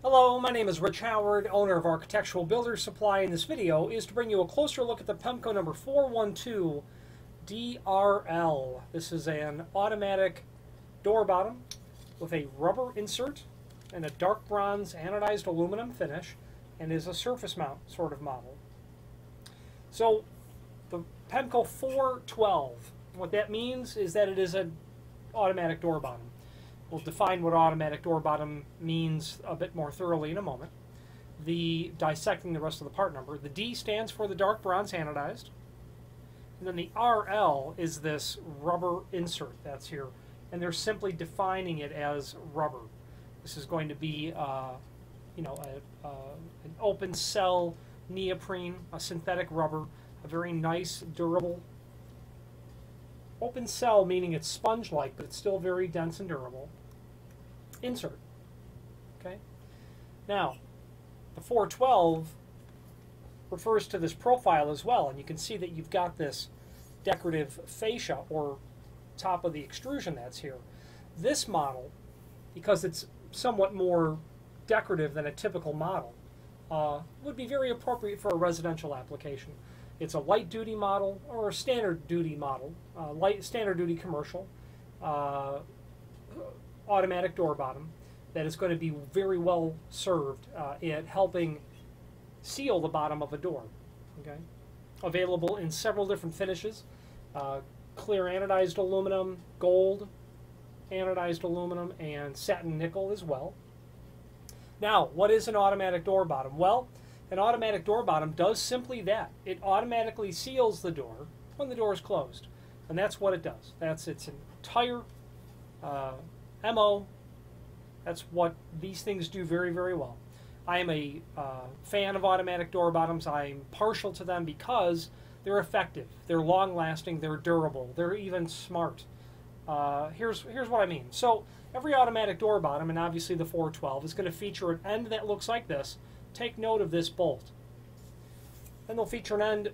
Hello, my name is Rich Howard, owner of Architectural Builders Supply, and this video is to bring you a closer look at the Pemko number 412DRL. This is an automatic door bottom with a rubber insert and a dark bronze anodized aluminum finish, and is a surface mount sort of model. So the Pemko 412, what that means is that it is an automatic door bottom. We'll define what automatic door bottom means a bit more thoroughly in a moment. Dissecting the rest of the part number. The D stands for the dark bronze anodized. And then the RL is this rubber insert that's here. And they're simply defining it as rubber. This is going to be an open cell neoprene, a synthetic rubber, a very nice, durable. Open cell meaning it's sponge-like, but it's still very dense and durable. Insert. Okay. Now, the 412 refers to this profile as well, and you can see that you've got this decorative fascia, or top of the extrusion that's here. This model, because it's somewhat more decorative than a typical model, would be very appropriate for a residential application. It's a light duty model or a standard duty model, standard duty commercial, automatic door bottom that is going to be very well served at helping seal the bottom of a door. Okay, available in several different finishes: clear anodized aluminum, gold anodized aluminum, and satin nickel as well. Now, what is an automatic door bottom? Well, an automatic door bottom does simply that. It automatically seals the door when the door is closed. And that's what it does. That's its entire MO. That's what these things do very, very well. I am a fan of automatic door bottoms. I'm partial to them because they're effective. They're long-lasting. They're durable. They're even smart. Here's what I mean. So every automatic door bottom, and obviously the 412, is going to feature an end that looks like this. Take note of this bolt. Then they'll feature an end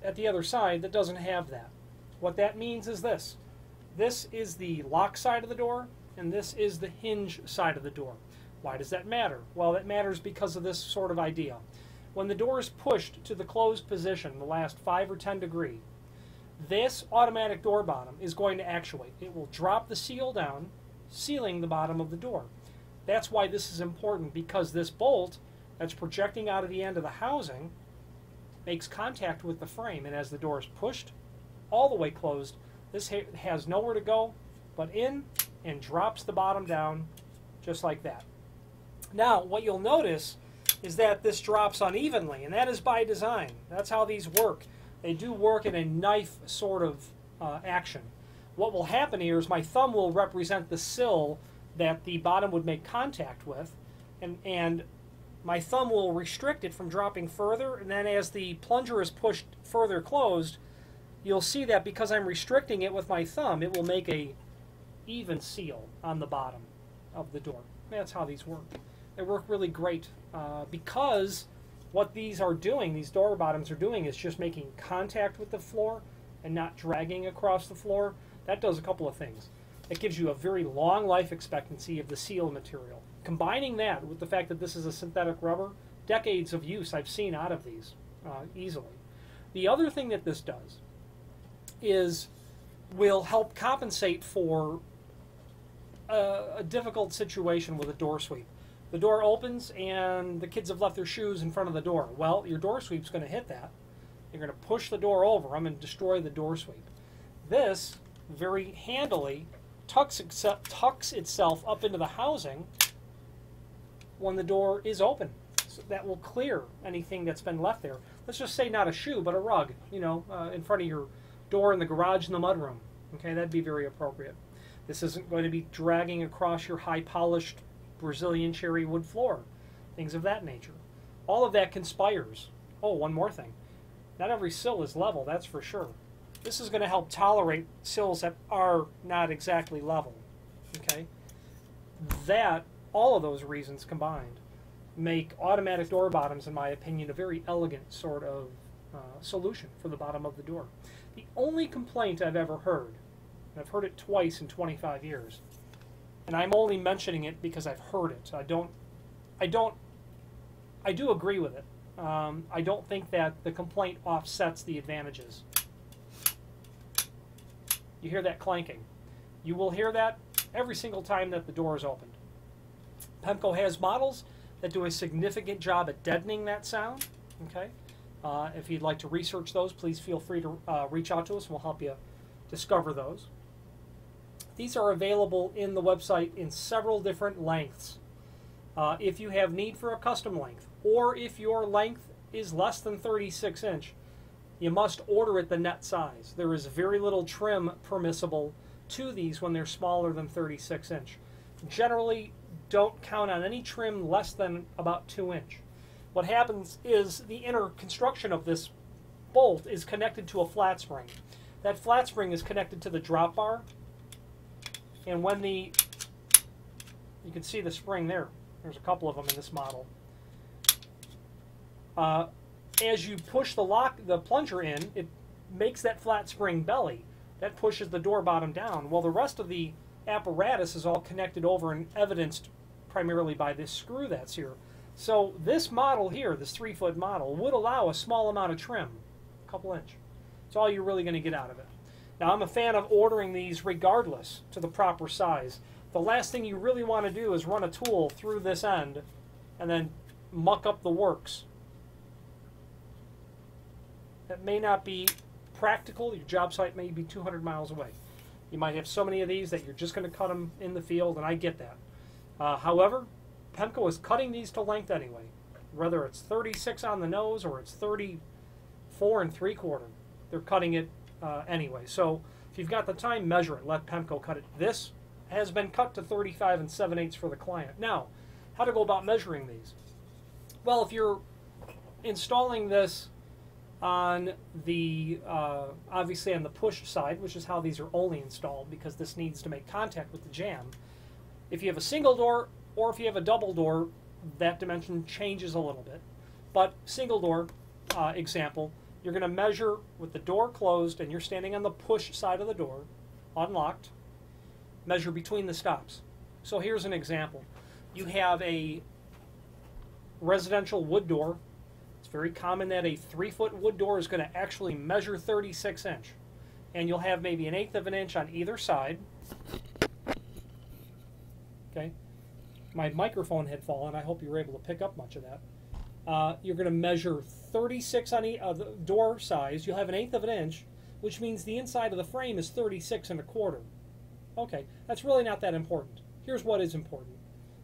at the other side that doesn't have that. What that means is this. This is the lock side of the door, and this is the hinge side of the door. Why does that matter? Well, that matters because of this sort of idea. When the door is pushed to the closed position, the last 5 or 10 degree, this automatic door bottom is going to actuate. It will drop the seal down, sealing the bottom of the door. That's why this is important, because this bolt that's projecting out of the end of the housing makes contact with the frame, and as the door is pushed all the way closed, this has nowhere to go but in, and drops the bottom down just like that. Now, what you'll notice is that this drops unevenly, and that is by design. That's how these work. They do work in a knife sort of action. What will happen here is my thumb will represent the sill that the bottom would make contact with, and my thumb will restrict it from dropping further, and then as the plunger is pushed further closed, you'll see that because I'm restricting it with my thumb, it will make a even seal on the bottom of the door. That's how these work. They work really great because what these are doing, these door bottoms are doing, is just making contact with the floor and not dragging across the floor. That does a couple of things. It gives you a very long life expectancy of the seal material. Combining that with the fact that this is a synthetic rubber, decades of use I've seen out of these easily. The other thing that this does is will help compensate for a difficult situation with a door sweep. The door opens and the kids have left their shoes in front of the door. Well, your door sweep's going to hit that. You're going to push the door over them and destroy the door sweep. This very handily tucks itself up into the housing when the door is open. So that will clear anything that's been left there. Let's just say not a shoe, but a rug, in front of your door in the garage in the mudroom. Okay, that'd be very appropriate. This isn't going to be dragging across your high-polished Brazilian cherry wood floor, things of that nature. All of that conspires. Oh, one more thing. Not every sill is level, that's for sure. This is going to help tolerate sills that are not exactly level. Okay? All of those reasons combined make automatic door bottoms, in my opinion, a very elegant sort of solution for the bottom of the door. The only complaint I've ever heard, and I've heard it twice in 25 years, and I'm only mentioning it because I've heard it. I don't I do agree with it. I don't think that the complaint offsets the advantages. You hear that clanking. You will hear that every single time that the door is opened. Pemko has models that do a significant job at deadening that sound. Okay, if you'd like to research those, please feel free to reach out to us and we'll help you discover those. These are available in the website in several different lengths. If you have need for a custom length, or if your length is less than 36 inch, you must order it the net size. There is very little trim permissible to these when they're smaller than 36 inch. Generally, don't count on any trim less than about 2 inch. What happens is the inner construction of this bolt is connected to a flat spring. That flat spring is connected to the drop bar, and when you can see the spring there. There's a couple of them in this model. As you push the plunger in, it makes that flat spring belly. That pushes the door bottom down. Well, the rest of the apparatus is all connected over and evidenced primarily by this screw that's here. So this model here, this 3-foot model, would allow a small amount of trim, a couple inch. That's all you're really going to get out of it. Now, I'm a fan of ordering these regardless to the proper size. The last thing you really want to do is run a tool through this end and then muck up the works. That may not be practical. Your job site may be 200 miles away. You might have so many of these that you're just going to cut them in the field, and I get that. However, Pemko is cutting these to length anyway, whether it's 36 on the nose or it's 34 3/4. They're cutting it anyway. So if you've got the time, measure it. Let Pemko cut it. This has been cut to 35 7/8 for the client. Now, how to go about measuring these? Well, if you're installing this on the, obviously on the push side, which is how these are only installed because this needs to make contact with the jamb. If you have a single door or if you have a double door, that dimension changes a little bit. But single door example, you're going to measure with the door closed and you're standing on the push side of the door, unlocked, measure between the stops. So here's an example. You have a residential wood door. It's very common that a 3-foot wood door is going to actually measure 36 inch. And you'll have maybe 1/8 of an inch on either side. Okay. My microphone had fallen. I hope you were able to pick up much of that. You're going to measure 36 on the door size. You'll have 1/8 of an inch, which means the inside of the frame is 36 1/4. Okay, that's really not that important. Here's what is important.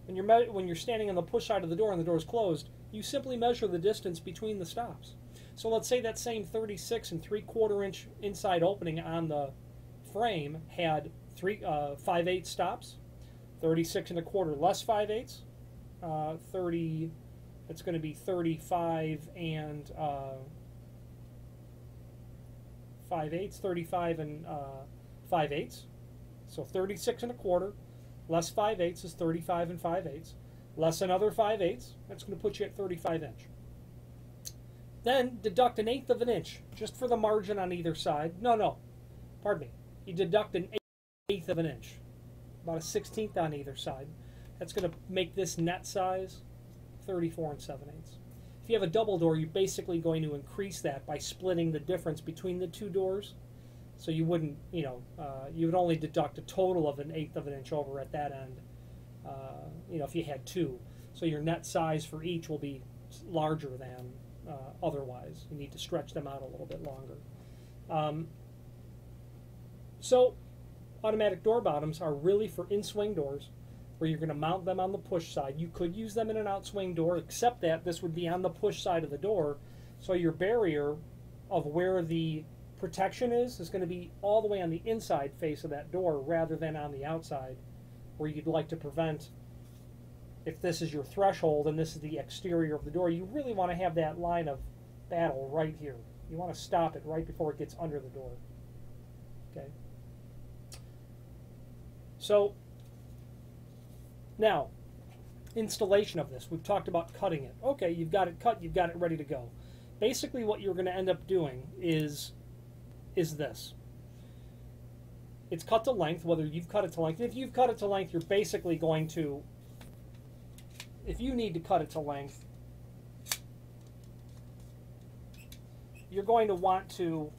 When you're standing on the push side of the door and the door is closed, you simply measure the distance between the stops. So let's say that same 36 3/4 inch inside opening on the frame had 5/8 stops, 36 1/4 less 5/8, 30. It's going to be 35 and 5/8, 35 and 5/8. So 36 1/4 less 5/8 is 35 and 5/8. Less another 5/8. That's going to put you at 35 inch. Then deduct 1/8 of an inch just for the margin on either side. No, pardon me. You deduct 1/8 of an inch, about a 1/16 on either side. That's going to make this net size 34 7/8. If you have a double door, you're basically going to increase that by splitting the difference between the two doors. So you wouldn't, you would only deduct a total of 1/8 of an inch over at that end, if you had two. So your net size for each will be larger than otherwise. You need to stretch them out a little bit longer. So automatic door bottoms are really for in-swing doors where you're going to mount them on the push side. You could use them in an out-swing door, except that this would be on the push side of the door, so your barrier of where the protection is going to be all the way on the inside face of that door rather than on the outside where you'd like to prevent, if this is your threshold and this is the exterior of the door, you really want to have that line of battle right here. You want to stop it right before it gets under the door. Okay. So now, installation of this. We've talked about cutting it. Okay, you've got it cut, you've got it ready to go. Basically what you're going to end up doing is this. It's cut to length, whether you've cut it to length. If you've cut it to length, you're basically going to if you need to cut it to length, you're going to want to,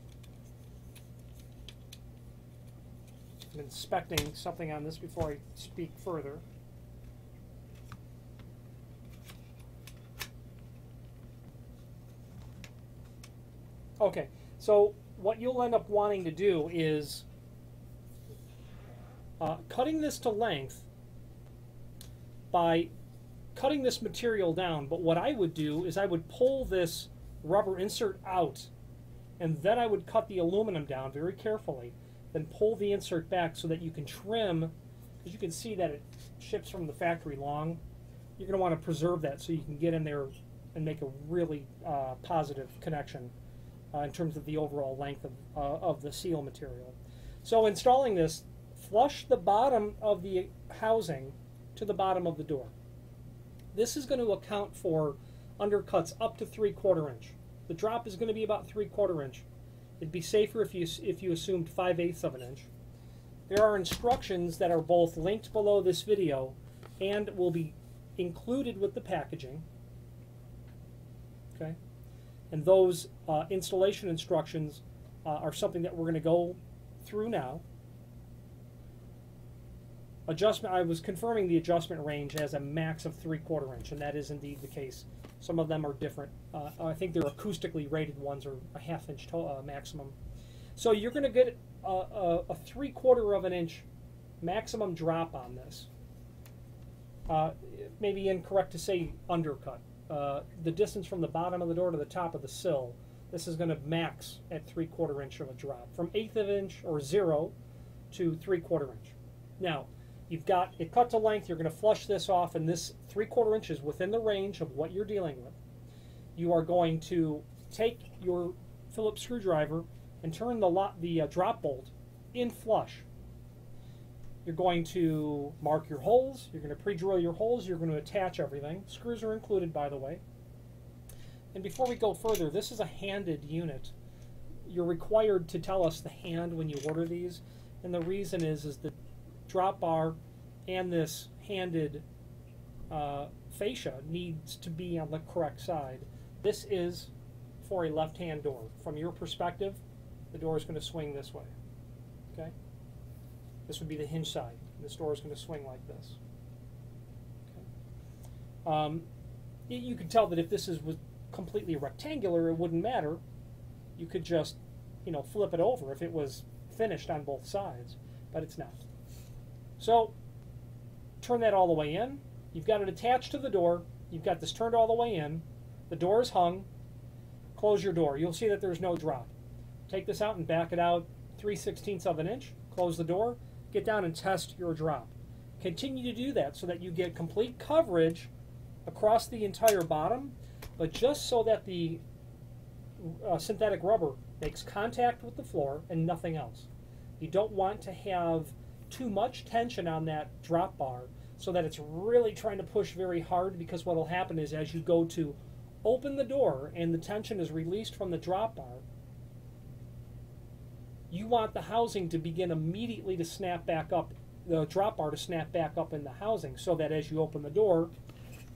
I'm inspecting something on this before I speak further. Okay, so what you'll end up wanting to do is cutting this to length by cutting this material down. But what I would do is I would pull this rubber insert out, and then I would cut the aluminum down very carefully, then pull the insert back so that you can trim, because you can see that it ships from the factory long. You're going to want to preserve that so you can get in there and make a really positive connection in terms of the overall length of the seal material. So installing this, flush the bottom of the housing to the bottom of the door. This is going to account for undercuts up to 3/4 inch. The drop is going to be about 3/4 inch. It'd be safer if you assumed 5/8 of an inch. There are instructions that are both linked below this video and will be included with the packaging. Okay, and those installation instructions are something that we're going to go through now. Adjustment, I was confirming the adjustment range as a max of 3/4 inch, and that is indeed the case. Some of them are different. I think they're acoustically rated ones are a 1/2 inch maximum. So you're going to get a 3/4 of an inch maximum drop on this. Maybe incorrect to say undercut. The distance from the bottom of the door to the top of the sill, this is going to max at 3/4 inch of a drop, from 1/8 of an inch or 0 to 3/4 inch. Now, you've got it cut to length. You're going to flush this off, and this 3/4 inch is within the range of what you're dealing with. You are going to take your Phillips screwdriver and turn the drop bolt in flush. You're going to mark your holes. You're going to pre-drill your holes. You're going to attach everything. Screws are included, by the way. And before we go further, this is a handed unit. You're required to tell us the hand when you order these, and the reason is the drop bar and this handed fascia needs to be on the correct side. This is for a left-hand door. From your perspective, the door is going to swing this way. Okay? This would be the hinge side. This door is going to swing like this. Okay? You could tell that if this was completely rectangular, it wouldn't matter. You could just, flip it over if it was finished on both sides, but it's not. So, turn that all the way in. You've got it attached to the door. You've got this turned all the way in. The door is hung. Close your door. You'll see that there's no drop. Take this out and back it out 3/16 of an inch. Close the door. Get down and test your drop. Continue to do that so that you get complete coverage across the entire bottom, but just so that the synthetic rubber makes contact with the floor and nothing else. You don't want to have too much tension on that drop bar so that it's really trying to push very hard, because what will happen is as you go to open the door and the tension is released from the drop bar, you want the housing to begin immediately to snap back up, the drop bar to snap back up in the housing, so that as you open the door,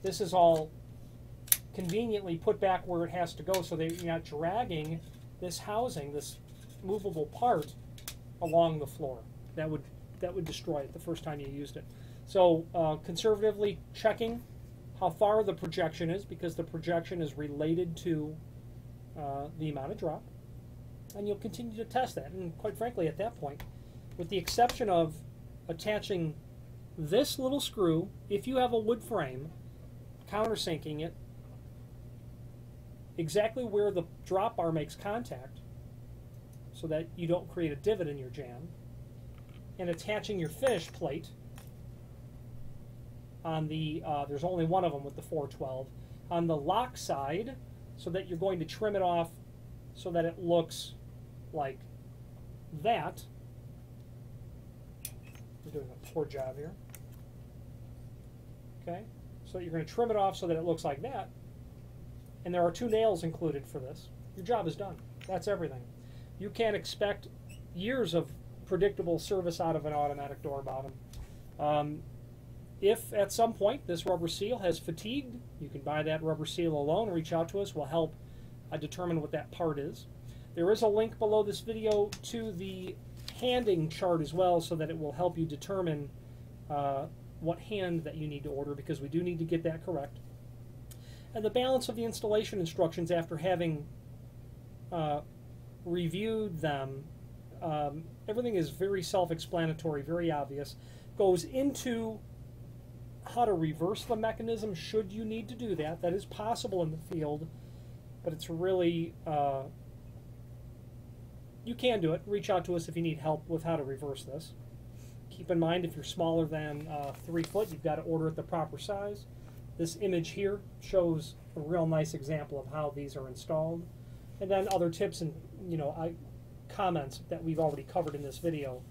this is all conveniently put back where it has to go so that you're not dragging this housing, this movable part, along the floor. That would destroy it the first time you used it. So conservatively checking how far the projection is, because the projection is related to the amount of drop. And you'll continue to test that. And quite frankly, at that point, with the exception of attaching this little screw, if you have a wood frame, countersinking it exactly where the drop bar makes contact so that you don't create a divot in your jamb, and attaching your finish plate on the, there's only one of them with the 412, on the lock side, so that you're going to trim it off so that it looks like that. I'm doing a poor job here. Okay, so you're going to trim it off so that it looks like that, and there are 2 nails included for this. Your job is done. That's everything. You can't expect years of predictable service out of an automatic door bottom. If at some point this rubber seal has fatigued, you can buy that rubber seal alone. Reach out to us. We'll help determine what that part is. There is a link below this video to the handing chart as well, so that it will help you determine what hand that you need to order, because we do need to get that correct. And the balance of the installation instructions, after having reviewed them, everything is very self-explanatory, very obvious. Goes into how to reverse the mechanism should you need to do that. That is possible in the field, but it's really, you can do it. Reach out to us if you need help with how to reverse this. Keep in mind, if you're smaller than 3 foot, you've got to order it the proper size. This image here shows a real nice example of how these are installed. And then other tips and comments that we've already covered in this video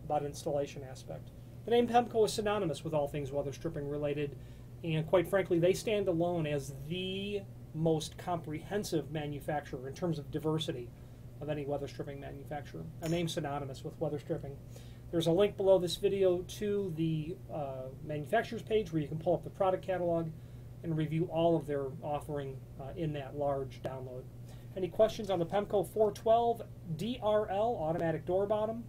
about installation aspect. The name Pemko is synonymous with all things weather stripping related, and quite frankly, they stand alone as the most comprehensive manufacturer in terms of diversity of any weather stripping manufacturer. A name synonymous with weather stripping. There's a link below this video to the manufacturer's page where you can pull up the product catalog and review all of their offering in that large download. Any questions on the Pemko 412DRL automatic door bottom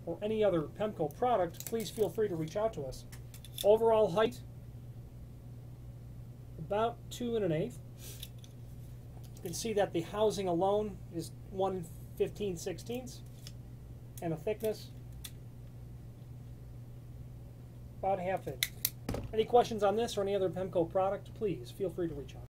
or any other Pemko product, please feel free to reach out to us. Overall height, about 2 1/8. You can see that the housing alone is 1 15/16, and a thickness about 1/2 inch. Any questions on this or any other Pemko product, please feel free to reach out.